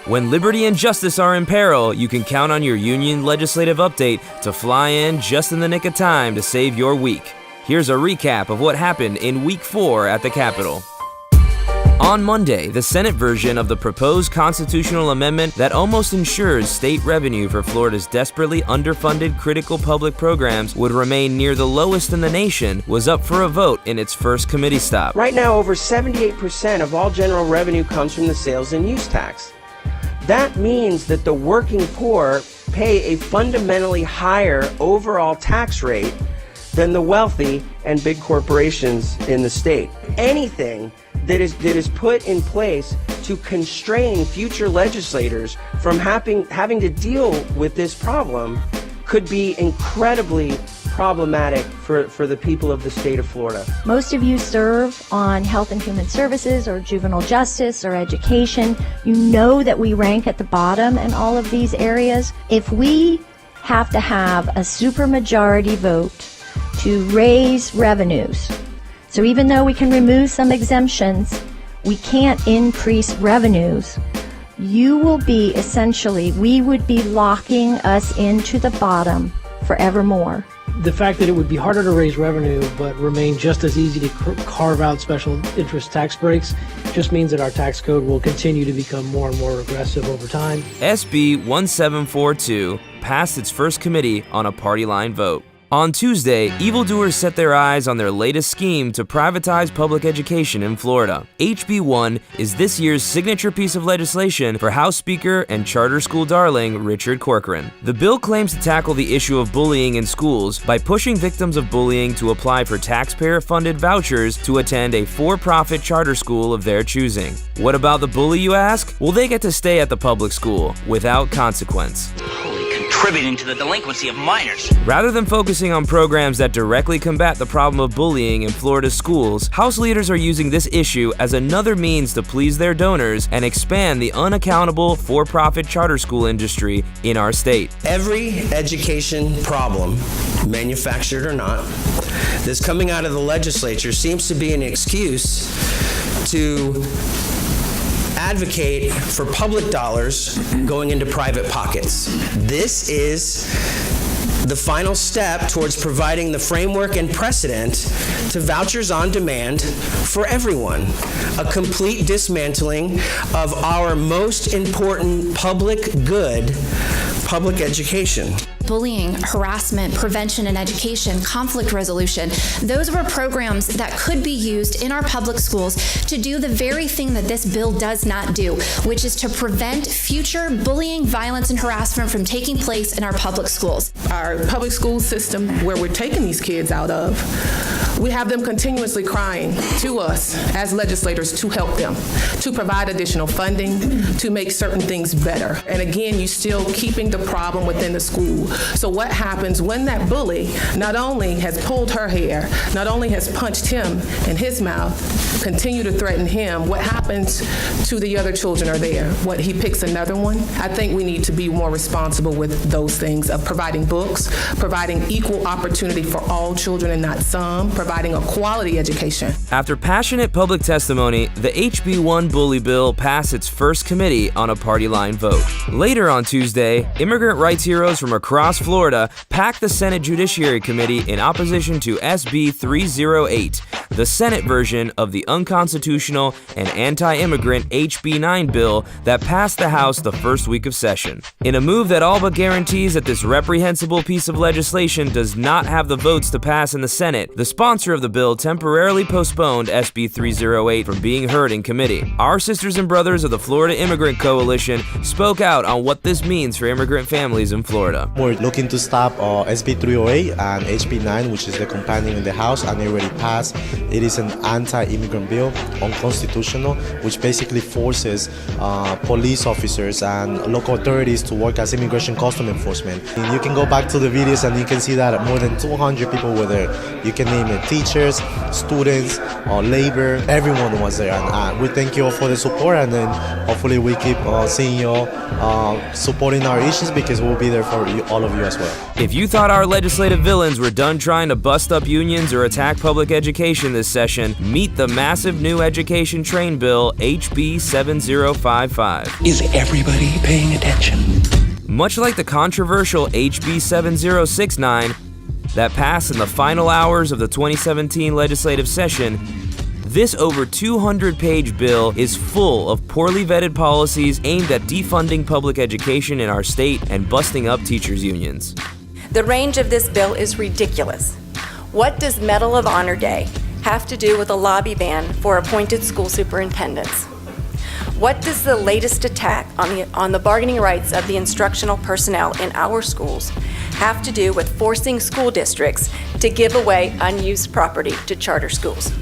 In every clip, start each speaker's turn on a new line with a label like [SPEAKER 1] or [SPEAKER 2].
[SPEAKER 1] When liberty and justice are in peril, you can count on your union legislative update to fly in just in the nick of time to save your week. Here's a recap of what happened in Week 4 at the Capitol. On Monday, the Senate version of the proposed constitutional amendment that almost ensures state revenue for Florida's desperately underfunded critical public programs would remain near the lowest in the nation was up for a vote in its first committee stop.
[SPEAKER 2] Right now, over 78% of all general revenue comes from the sales and use tax. That means that the working poor pay a fundamentally higher overall tax rate than the wealthy and big corporations in the state. Anything that is put in place to constrain future legislators from having to deal with this problem could be incredibly problematic for the people of the state of Florida.
[SPEAKER 3] Most of you serve on Health and Human Services or Juvenile Justice or Education. You know that we rank at the bottom in all of these areas. If we have to have a supermajority vote to raise revenues, so even though we can remove some exemptions, we can't increase revenues. You will be essentially, we would be locking us into the bottom forevermore.
[SPEAKER 4] The fact that it would be harder to raise revenue but remain just as easy to carve out special interest tax breaks just means that our tax code will continue to become more and more regressive over time.
[SPEAKER 1] SB 1742 passed its first committee on a party line vote. On Tuesday, evildoers set their eyes on their latest scheme to privatize public education in Florida. HB 1 is this year's signature piece of legislation for House Speaker and charter school darling Richard Corcoran. The bill claims to tackle the issue of bullying in schools by pushing victims of bullying to apply for taxpayer-funded vouchers to attend a for-profit charter school of their choosing. What about the bully, you ask? Well, they get to stay at the public school without consequence.
[SPEAKER 5] Contributing to the delinquency of minors.
[SPEAKER 1] Rather than focusing on programs that directly combat the problem of bullying in Florida's schools, House leaders are using this issue as another means to please their donors and expand the unaccountable for-profit charter school industry in our state.
[SPEAKER 2] Every education problem, manufactured or not, that's coming out of the legislature seems to be an excuse to advocate for public dollars going into private pockets. This is the final step towards providing the framework and precedent to vouchers on demand for everyone, a complete dismantling of our most important public good, public education.
[SPEAKER 6] Bullying, harassment, prevention and education, conflict resolution, those were programs that could be used in our public schools to do the very thing that this bill does not do, which is to prevent future bullying, violence, and harassment from taking place in our public schools.
[SPEAKER 7] Our public school system, where we're taking these kids out of, we have them continuously crying to us as legislators to help them, to provide additional funding, to make certain things better. And again, you're still keeping the problem within the school. So what happens when that bully not only has pulled her hair, not only has punched him in his mouth, continue to threaten him, what happens to the other children are there? What, he picks another one? I think we need to be more responsible with those things of providing books, providing equal opportunity for all children and not some, providing a quality education.
[SPEAKER 1] After passionate public testimony, the HB 1 bully bill passed its first committee on a party line vote. Later on Tuesday, immigrant rights heroes from across Florida packed the Senate Judiciary Committee in opposition to SB 308, the Senate version of the unconstitutional and anti-immigrant HB 9 bill that passed the House the first week of session. In a move that all but guarantees that this reprehensible piece of legislation does not have the votes to pass in the Senate, the sponsor of the bill temporarily postponed SB 308 from being heard in committee. Our sisters and brothers of the Florida Immigrant Coalition spoke out on what this means for immigrant families in Florida.
[SPEAKER 8] We're looking to stop SB 308 and HB 9, which is the companion in the House, and it already passed. It is an anti-immigrant bill, unconstitutional, which basically forces police officers and local authorities to work as immigration custom enforcement. And you can go back to the videos and you can see that more than 200 people were there. You can name it teachers, students, labor, everyone was there. And we thank you all for the support, and then hopefully we keep seeing you all supporting our issues, because we'll be there for all of you as well.
[SPEAKER 1] If you thought our legislative villains were done trying to bust up unions or attack public education this session, meet the massive new education train bill, HB 7055.
[SPEAKER 9] Is everybody paying attention?
[SPEAKER 1] Much like the controversial HB 7069 that passed in the final hours of the 2017 legislative session, this over 200-page bill is full of poorly vetted policies aimed at defunding public education in our state and busting up teachers' unions.
[SPEAKER 10] The range of this bill is ridiculous. What does Medal of Honor Day have to do with a lobby ban for appointed school superintendents? What does the latest attack on the bargaining rights of the instructional personnel in our schools have to do with forcing school districts to give away unused property to charter schools?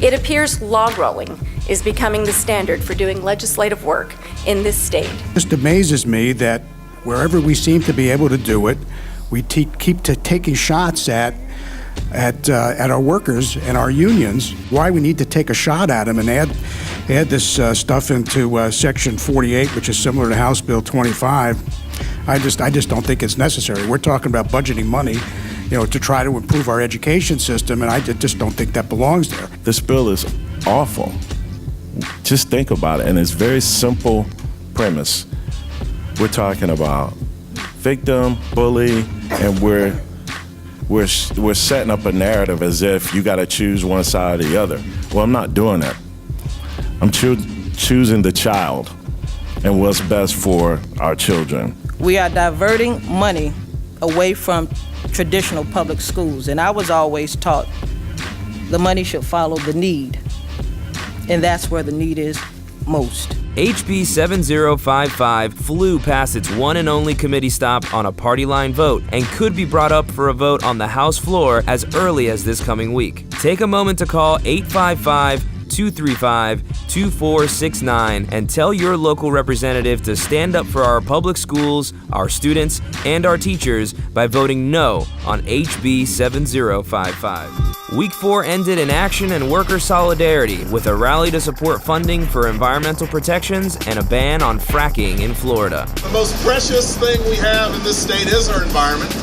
[SPEAKER 10] It appears log rolling is becoming the standard for doing legislative work in this state.
[SPEAKER 11] It just amazes me that wherever we seem to be able to do it, we keep taking shots at our workers and our unions. Why we need to take a shot at them and add this stuff into Section 48, which is similar to House Bill 25. I just don't think it's necessary. We're talking about budgeting money, to try to improve our education system, and I just don't think that belongs there.
[SPEAKER 12] This bill is awful. Just think about it, and it's very simple premise. We're talking about victim, bully, and we're setting up a narrative as if you got to choose one side or the other. Well, I'm not doing that. I'm choosing the child and what's best for our children.
[SPEAKER 13] We are diverting money away from traditional public schools, and I was always taught the money should follow the need, and that's where the need is most.
[SPEAKER 1] HB 7055 flew past its one and only committee stop on a party line vote and could be brought up for a vote on the House floor as early as this coming week. Take a moment to call 855-235-2469 and tell your local representative to stand up for our public schools, our students, and our teachers by voting no on HB 7055. Week 4 ended in action and worker solidarity with a rally to support funding for environmental protections and a ban on fracking in Florida.
[SPEAKER 14] The most precious thing we have in this state is our environment,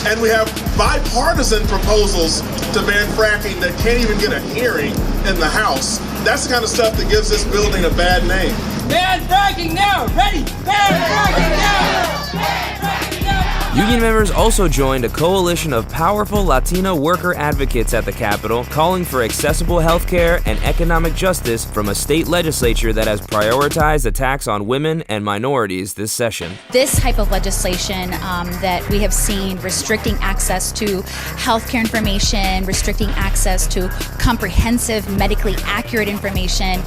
[SPEAKER 14] and we have bipartisan proposals to ban fracking that can't even get a hearing in the House. That's the kind of stuff that gives this building a bad name.
[SPEAKER 15] Ban fracking now! Ready? Ban fracking now! Ban fracking now!
[SPEAKER 1] Union members also joined a coalition of powerful Latino worker advocates at the Capitol, calling for accessible health care and economic justice from a state legislature that has prioritized attacks on women and minorities this session.
[SPEAKER 16] This type of legislation that we have seen restricting access to health care information, restricting access to comprehensive, medically accurate information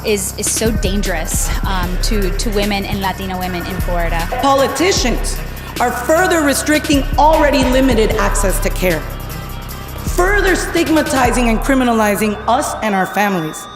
[SPEAKER 16] is so dangerous to women and Latino women in Florida.
[SPEAKER 17] Politicians are further restricting already limited access to care, further stigmatizing and criminalizing us and our families,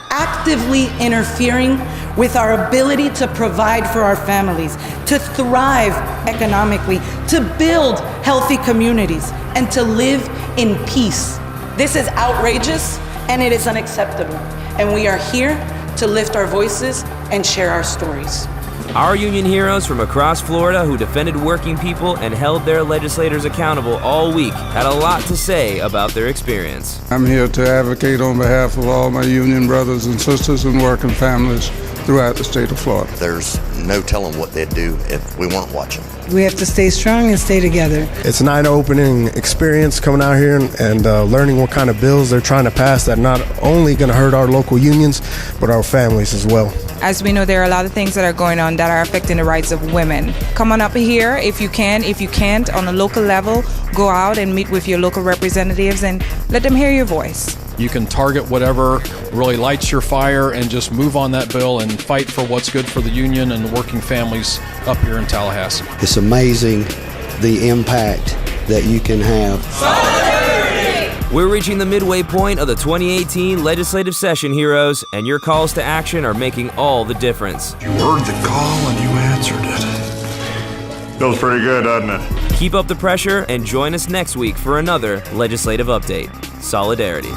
[SPEAKER 17] actively interfering with our ability to provide for our families, to thrive economically, to build healthy communities, and to live in peace. This is outrageous and it is unacceptable, and we are here to lift our voices and share our stories.
[SPEAKER 1] Our union heroes from across Florida who defended working people and held their legislators accountable all week had a lot to say about their experience.
[SPEAKER 18] I'm here to advocate on behalf of all my union brothers and sisters and working families throughout the state of Florida.
[SPEAKER 19] There's no telling what they'd do if we weren't watching.
[SPEAKER 20] We have to stay strong and stay together.
[SPEAKER 21] It's an eye-opening experience coming out here and learning what kind of bills they're trying to pass that are not only going to hurt our local unions, but our families as well.
[SPEAKER 22] As we know, there are a lot of things that are going on that are affecting the rights of women. Come on up here if you can. If you can't, on a local level, go out and meet with your local representatives and let them hear your voice.
[SPEAKER 23] You can target whatever really lights your fire and just move on that bill and fight for what's good for the union and the working families up here in Tallahassee.
[SPEAKER 24] It's amazing the impact that you can have.
[SPEAKER 1] We're reaching the midway point of the 2018 legislative session, heroes, and your calls to action are making all the difference.
[SPEAKER 25] You heard the call and you answered it. Feels pretty good, doesn't it?
[SPEAKER 1] Keep up the pressure and join us next week for another legislative update. Solidarity.